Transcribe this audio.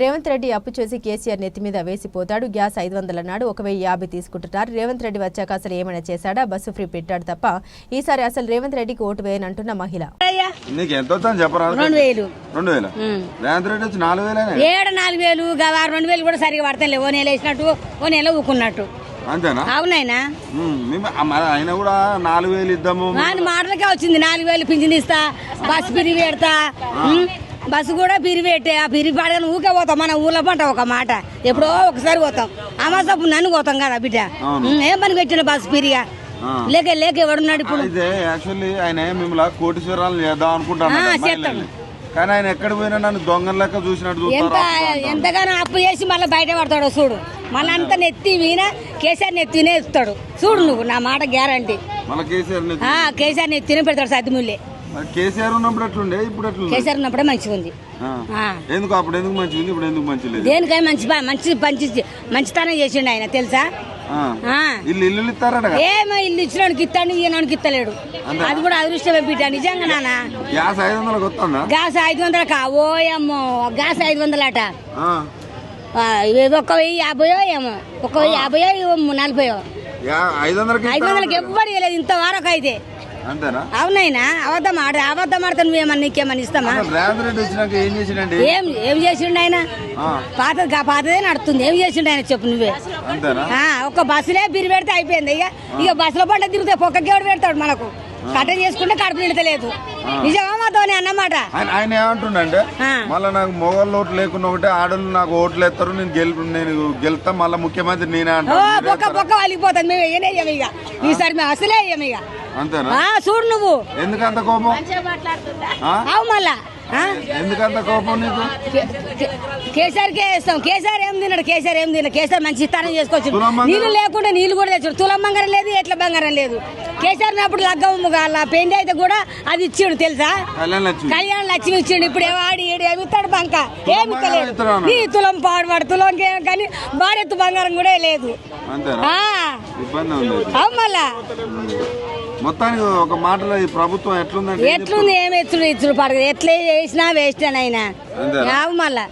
రేవంత్ రెడ్డి అప్పు చేసి కేసీఆర్ నెత్తి మీద వేసిపోతాడు. గ్యాస్ 500 అన్నాడు, 1050 తీసుకుంటున్నారు. రేవంత్ రెడ్డి వచ్చాక అసలు ఏమైనా చేశాడా? బస్సు ఫ్రీ పెట్టాడు తప్ప ఈసారి అసలు రేవంత్ రెడ్డికి ఓటు వేయనంటున్న మహిళ. నీకు ఎంత చెప్పరా? 2000 రేవంత్ రెడ్డి వచ్చి 4000 4000 2000 కూడా సరిగా పడతాయి. ఓ నెల వేసినట్టు ఓ నెల ఊకున్నట్టు. అంతేనా? అవునైనా ఆయన కూడా 4000 ఇద్దాము మాటలకే వచ్చింది. 4000 పింఛన్ ఇస్తా, బస్సు పిరిగి పెడతా. బస్సు కూడా పిరిగి పెట్టే ఆ పిరిగి పడగానే ఊకే పోతాం. మన ఊర్లో పంట ఒక మాట ఎప్పుడో ఒకసారి పోతాం. అమాసపు నన్ను పోతాం కదా బిడ్డ. ఏం పని పెట్టిన బస్సు పిరిగా లేక లేక ఎవడున్నాడు ఇప్పుడు? ఆయన మిమ్మల్ని కోటీశ్వరాలు చేద్దాం అనుకుంటాను, కానీ ఆయన ఎక్కడ పోయినా నన్ను దొంగ లెక్క చూసినట్టు ఎంతగానో అప్పు చేసి మళ్ళీ బయట పడతాడు చూడు. మళ్ళీ అంతా నెత్తి వీణ కేసీఆర్ నెత్తినే ఇస్తాడు చూడు. నువ్వు నా మాట గ్యారంటీ. కేసీఆర్ నెత్తినే పెడతాడు సద్దుముల్లే. కేసీఆర్ ఉన్నప్పుడు ఎట్లుండే, ఇప్పుడు ఎట్లా? కేసీఆర్ ఉన్నప్పుడే మంచిగా ఉంది. ఎందుకు అప్పుడు ఎందుకు మంచిగా ఉంది, ఇప్పుడు ఎందుకు మంచి లేదు? దేనికై మంచితనం చేసిండు ఆయన తెలుసా? ఇల్లు ఇస్తారట. ఏమో ఇల్లు ఇచ్చినోడికి ఇస్తాడు, ఈయనకి ఇస్తలేడు. అది కూడా అదృష్టమే బిడ్డ నిజంగా. నాన్న గ్యాస్ 500 వస్తుందా? గ్యాస్ 500 ఓయమ్మో, గ్యాస్ 500 అట. 1050 ఏమో, 1050 40 500కి ఎవ్వరు ఇవ్వలేదు ఇంతవరకు అయితే. అవునైనా అబద్ధం ఆడతా నువ్వేమన్నా నీకేమన్నా ఇస్తామా? ఏం చేసిండు ఆయన? పాతదే నడుతుంది. ఏం చేసిండు ఆయన చెప్పు నువ్వే. ఒక బస్సులే బిరి పెడితే అయిపోయింది. ఇక బస్సులో పంట తిరిగితే పొక్కకి ఎవడు పెడతాడు మనకు? కట్ట చేసుకుంటే కడుపు నిడతలేదు. నిజమా మాతోనే అన్నమాట. ఆయన ఏమంటుండే, మళ్ళీ నాకు మొగోళ్ళు ఓట్లు లేకుండా ఒకటే ఆడోళ్ళు నాకు ఓట్లు వేస్తారు, నేను గెలుతా, మళ్ళీ ముఖ్యమంత్రి నేనే అంటా. పొక్క వలిగిపోతాను. మేము ఏనేయ్యాం ఇక ఈసారి, మేము అసలే అయ్యాం ఇక. అంతేనా? చూడు నువ్వు ఎందుకంత కోపం? అవు మళ్ళా ఎందుకంత కోపం నీకు? కేసీఆర్కే వేస్తాం. కేసీఆర్ ఏం తిన్నాడు? కేసీఆర్ మంచి స్థానం చేసుకోవచ్చు. నీళ్లు లేకుండా నీళ్లు కూడా తెచ్చాడు. తులం బంగారం లేదు, ఎట్ల బంగారం లేదు. కేసీఆర్ అప్పుడు లగ్గమ్మ పెళ్లి అయితే కూడా అది ఇచ్చిండు తెలుసా? కళ్యాణ లక్ష్మి ఇచ్చిండు. ఇప్పుడు ఏవాడి ఏమి ఇస్తాడు? బంక ఏమి ఇస్తలేదు. నీ తులం పాడువాడు తులం కానీ బాడెత్తు బంగారం కూడా లేదు. అవు మళ్ళా మొత్తానికి ఒక మాటలో ఈ ప్రభుత్వం ఎట్లుంది? ఏమి ఇచ్చుడు పడదు. ఎట్లా చేసినా వేస్ట్ అయినా మళ్ళా.